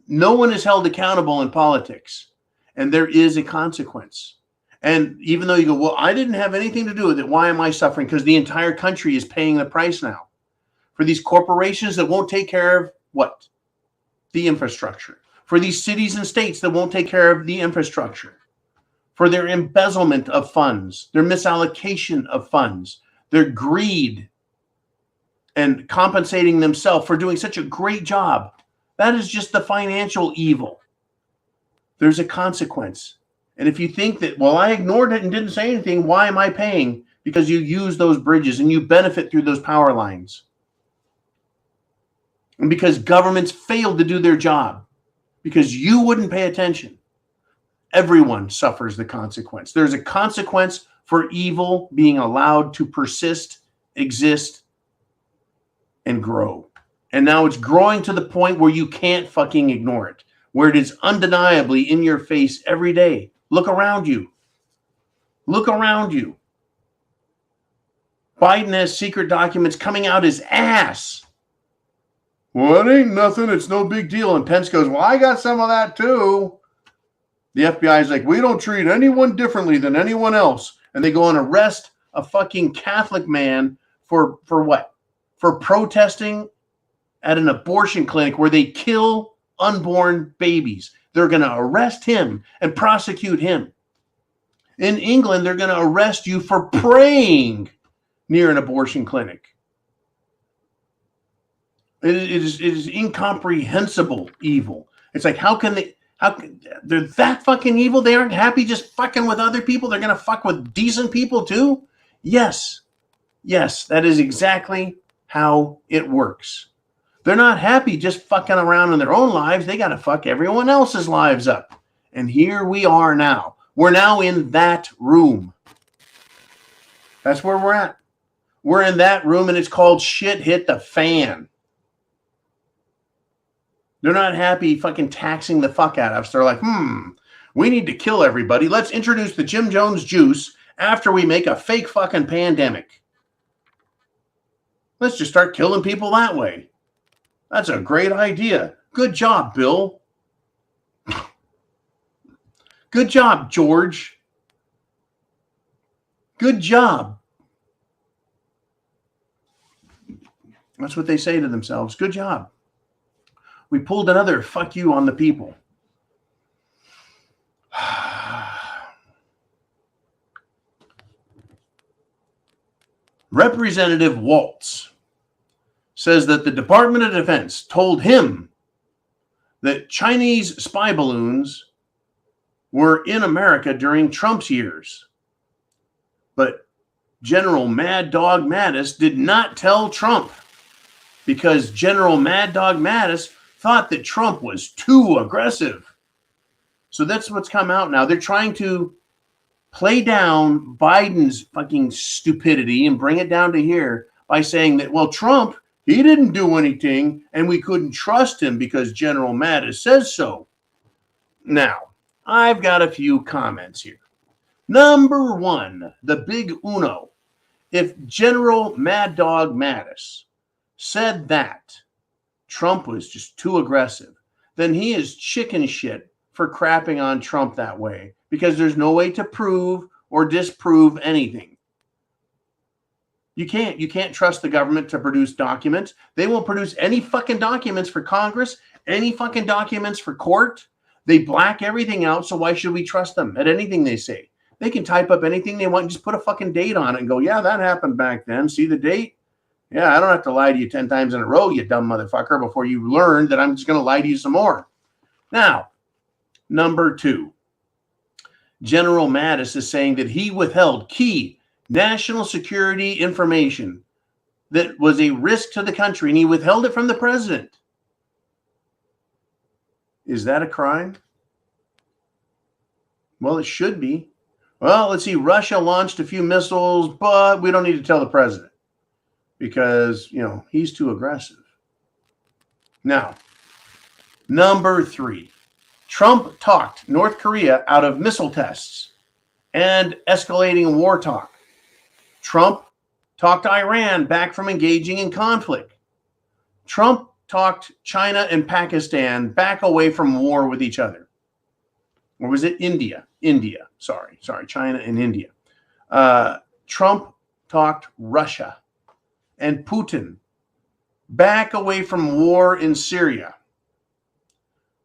No one is held accountable in politics, and there is a consequence. And even though you go, well, I didn't have anything to do with it, why am I suffering? Because the entire country is paying the price now for these corporations that won't take care of what? The infrastructure. For these cities and states that won't take care of the infrastructure. For their embezzlement of funds, their misallocation of funds, their greed, and compensating themselves for doing such a great job. That is just the financial evil. There's a consequence. And if you think that, well, I ignored it and didn't say anything, why am I paying? Because you use those bridges and you benefit through those power lines. And because governments failed to do their job, because you wouldn't pay attention, everyone suffers the consequence. There's a consequence for evil being allowed to persist, exist, and grow. And now it's growing to the point where you can't fucking ignore it, where it is undeniably in your face every day. Look around you. Look around you. Biden has secret documents coming out his ass. Well, it ain't nothing. It's no big deal. And Pence goes, well, I got some of that too. The FBI is like, we don't treat anyone differently than anyone else. And they go and arrest a fucking Catholic man for what? For protesting at an abortion clinic where they kill unborn babies. They're going to arrest him and prosecute him. In England, they're going to arrest you for praying near an abortion clinic. It is incomprehensible evil. It's like, they're that fucking evil? They aren't happy just fucking with other people? They're going to fuck with decent people too? Yes, that is exactly how it works. They're not happy just fucking around in their own lives. They got to fuck everyone else's lives up. And here we are now. We're now in that room. That's where we're at. We're in that room and it's called shit hit the fan. They're not happy fucking taxing the fuck out of us. They're like, we need to kill everybody. Let's introduce the Jim Jones juice after we make a fake fucking pandemic. Let's just start killing people that way. That's a great idea. Good job, Bill. Good job, George. Good job. That's what they say to themselves. Good job. We pulled another fuck you on the people. Representative Waltz says that the Department of Defense told him that Chinese spy balloons were in America during Trump's years. But General Mad Dog Mattis did not tell Trump because General Mad Dog Mattis thought that Trump was too aggressive. So that's what's come out now. They're trying to play down Biden's fucking stupidity and bring it down to here by saying that, well, Trump, he didn't do anything and we couldn't trust him because General Mattis says so. Now, I've got a few comments here. Number one, the big uno. If General Mad Dog Mattis said that Trump was just too aggressive, then he is chicken shit for crapping on Trump that way because there's no way to prove or disprove anything. You can't trust the government to produce documents. They won't produce any fucking documents for Congress, any fucking documents for court. They black everything out, so why should we trust them at anything they say? They can type up anything they want and just put a fucking date on it and go, yeah, that happened back then. See the date? Yeah, I don't have to lie to you 10 times in a row, you dumb motherfucker, before you learn that I'm just going to lie to you some more. Now, number two, General Mattis is saying that he withheld key national security information that was a risk to the country, and he withheld it from the president. Is that a crime? Well, it should be. Well, let's see. Russia launched a few missiles, but we don't need to tell the president because, he's too aggressive. Now, number three, Trump talked North Korea out of missile tests and escalating war talk. Trump talked Iran back from engaging in conflict. Trump talked China and Pakistan back away from war with each other. Or was it India? Sorry, China and India. Trump talked Russia and Putin back away from war in Syria.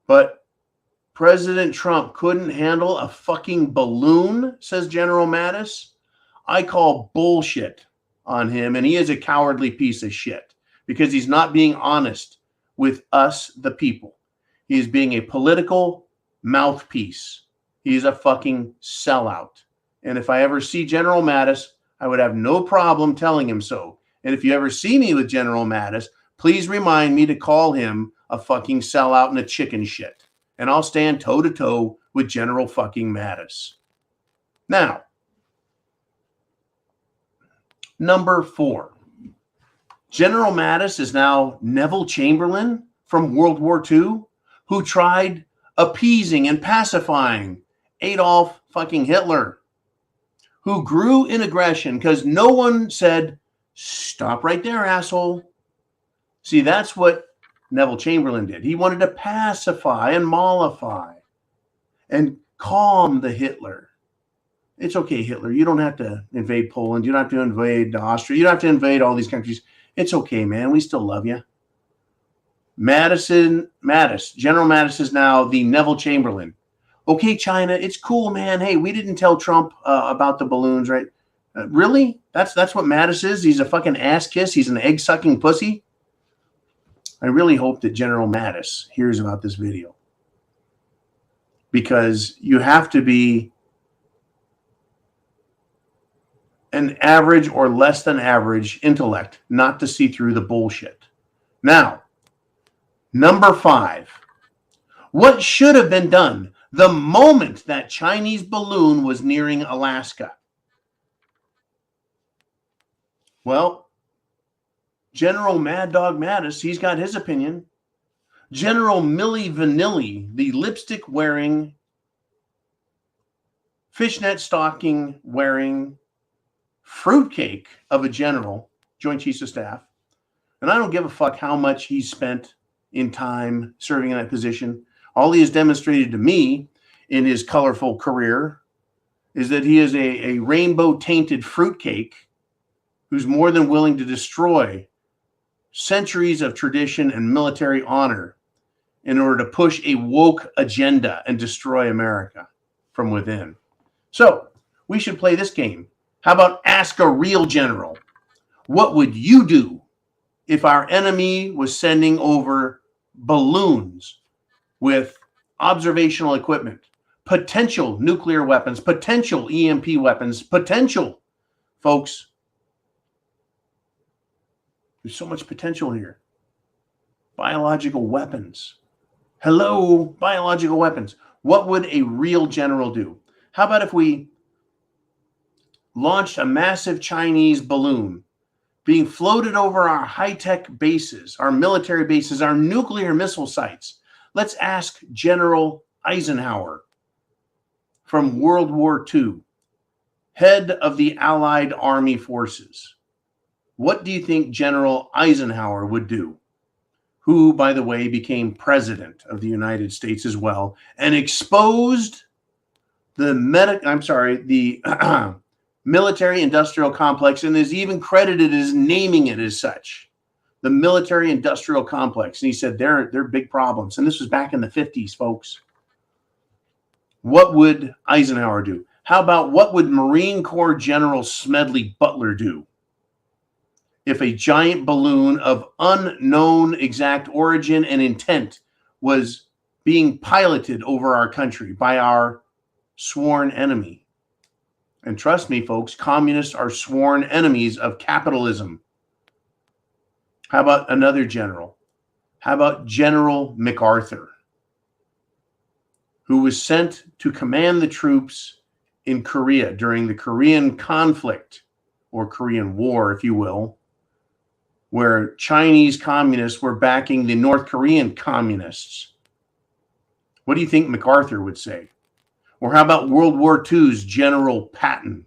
But President Trump couldn't handle a fucking balloon, says General Mattis. I call bullshit on him, and he is a cowardly piece of shit because he's not being honest with us, the people. He is being a political mouthpiece. He's a fucking sellout. And if I ever see General Mattis, I would have no problem telling him so. And if you ever see me with General Mattis, please remind me to call him a fucking sellout and a chicken shit. And I'll stand toe to toe with General fucking Mattis. Now, number four. General Mattis is now Neville Chamberlain from World War II, who tried appeasing and pacifying Adolf fucking Hitler, who grew in aggression because no one said, stop right there, asshole. See, that's what Neville Chamberlain did. He wanted to pacify and mollify and calm the Hitler. It's okay, Hitler. You don't have to invade Poland. You don't have to invade Austria. You don't have to invade all these countries. It's okay, man. We still love you. General Mattis is now the Neville Chamberlain. Okay, China, it's cool, man. Hey, we didn't tell Trump about the balloons, right? Really? That's what Mattis is? He's a fucking ass kiss? He's an egg-sucking pussy? I really hope that General Mattis hears about this video. Because you have to be an average or less than average intellect not to see through the bullshit. Now, number five. What should have been done the moment that Chinese balloon was nearing Alaska? Well, General Mad Dog Mattis, he's got his opinion. General Milli Vanilli, the lipstick wearing, fishnet stocking wearing fruitcake of a general, Joint Chiefs of Staff. And I don't give a fuck how much he spent in time serving in that position. All he has demonstrated to me in his colorful career is that he is a rainbow-tainted fruitcake who's more than willing to destroy centuries of tradition and military honor in order to push a woke agenda and destroy America from within. So we should play this game. How about ask a real general? What would you do if our enemy was sending over balloons with observational equipment, potential nuclear weapons, potential EMP weapons, potential, folks? There's so much potential here. Biological weapons. Hello, biological weapons. What would a real general do? How about if we launched a massive Chinese balloon being floated over our high-tech bases, our military bases, our nuclear missile sites? Let's ask General Eisenhower from World War II, head of the Allied Army Forces. What do you think General Eisenhower would do? Who, by the way, became president of the United States as well, and exposed the military-industrial complex, and is even credited as naming it as such, the military-industrial complex. And he said they're big problems. And this was back in the 50s, folks. What would Eisenhower do? How about what would Marine Corps General Smedley Butler do if a giant balloon of unknown exact origin and intent was being piloted over our country by our sworn enemy? And trust me, folks, communists are sworn enemies of capitalism. How about another general? How about General MacArthur, who was sent to command the troops in Korea during the Korean conflict, or Korean War, if you will, where Chinese communists were backing the North Korean communists? What do you think MacArthur would say? Or how about World War II's General Patton?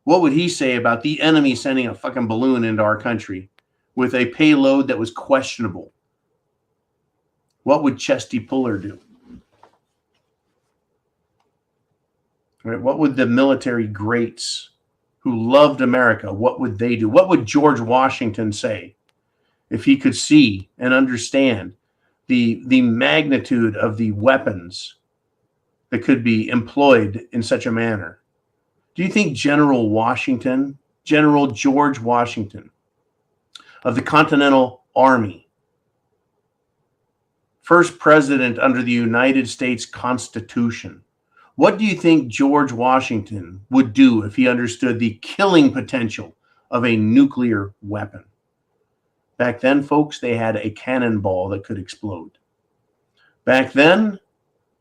What would he say about the enemy sending a fucking balloon into our country with a payload that was questionable? What would Chesty Puller do? Right? What would the military greats who loved America, what would they do? What would George Washington say if he could see and understand the magnitude of the weapons that could be employed in such a manner? Do you think General Washington, General George Washington of the Continental Army, first president under the United States Constitution, what do you think George Washington would do if he understood the killing potential of a nuclear weapon? Back then, folks, they had a cannonball that could explode. Back then,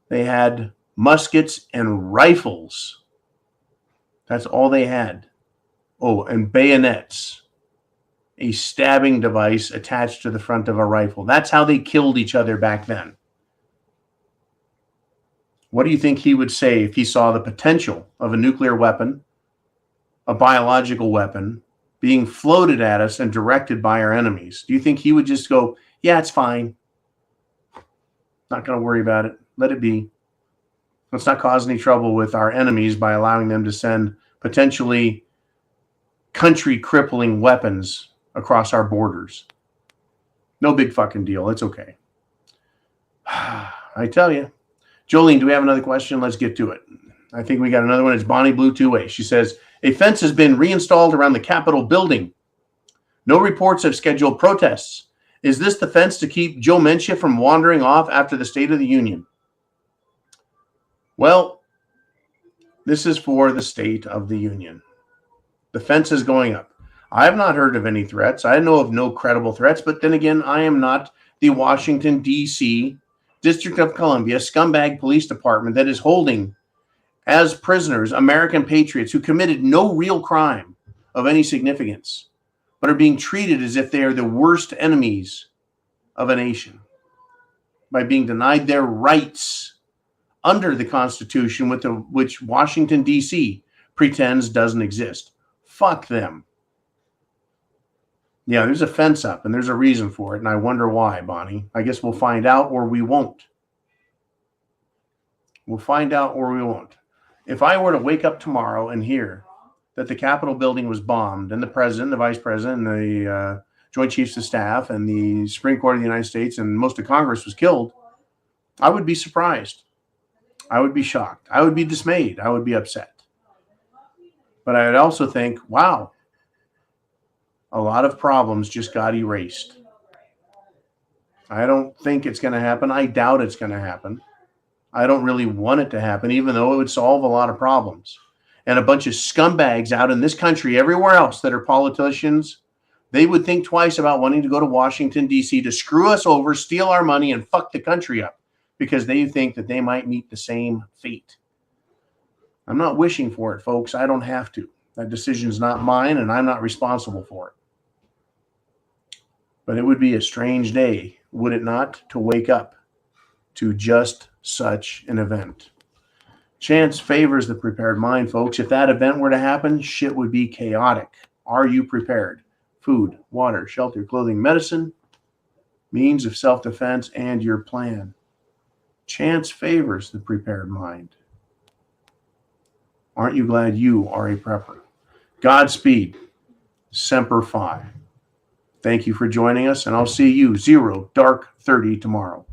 they had muskets and rifles. That's all they had. Oh, and bayonets, a stabbing device attached to the front of a rifle. That's how they killed each other back then. What do you think he would say if he saw the potential of a nuclear weapon, a biological weapon, being floated at us and directed by our enemies? Do you think he would just go, yeah, it's fine, not going to worry about it, let it be? Let's not cause any trouble with our enemies by allowing them to send potentially country-crippling weapons across our borders. No big fucking deal. It's okay. I tell you. Jolene, do we have another question? Let's get to it. I think we got another one. It's Bonnie Blue Two-Way. She says, a fence has been reinstalled around the Capitol building. No reports of scheduled protests. Is this the fence to keep Joe Manchin from wandering off after the State of the Union? Well, this is for the State of the Union. The fence is going up. I have not heard of any threats. I know of no credible threats, but then again, I am not the Washington, D.C., District of Columbia scumbag police department that is holding as prisoners American patriots who committed no real crime of any significance. but are being treated as if they are the worst enemies of a nation by being denied their rights under the Constitution, which Washington, D.C. pretends doesn't exist. Fuck them. Yeah, there's a fence up, and there's a reason for it, and I wonder why, Bonnie. I guess we'll find out, or we won't. We'll find out, or we won't. If I were to wake up tomorrow and hear that the Capitol building was bombed, and the president, the vice president, and the Joint Chiefs of Staff, and the Supreme Court of the United States, and most of Congress was killed, I would be surprised. I would be shocked. I would be dismayed. I would be upset. But I would also think, wow, a lot of problems just got erased. I don't think it's going to happen. I doubt it's going to happen. I don't really want it to happen, even though it would solve a lot of problems. And a bunch of scumbags out in this country, everywhere else that are politicians, they would think twice about wanting to go to Washington, D.C. to screw us over, steal our money, and fuck the country up because they think that they might meet the same fate. I'm not wishing for it, folks. I don't have to. That decision's not mine, and I'm not responsible for it. But it would be a strange day, would it not, to wake up to just such an event. Chance favors the prepared mind, folks. If that event were to happen, shit would be chaotic. Are you prepared? Food, water, shelter, clothing, medicine, means of self-defense, and your plan. Chance favors the prepared mind. Aren't you glad you are a prepper? Godspeed. Semper Fi. Thank you for joining us, and I'll see you 0 dark 30 tomorrow.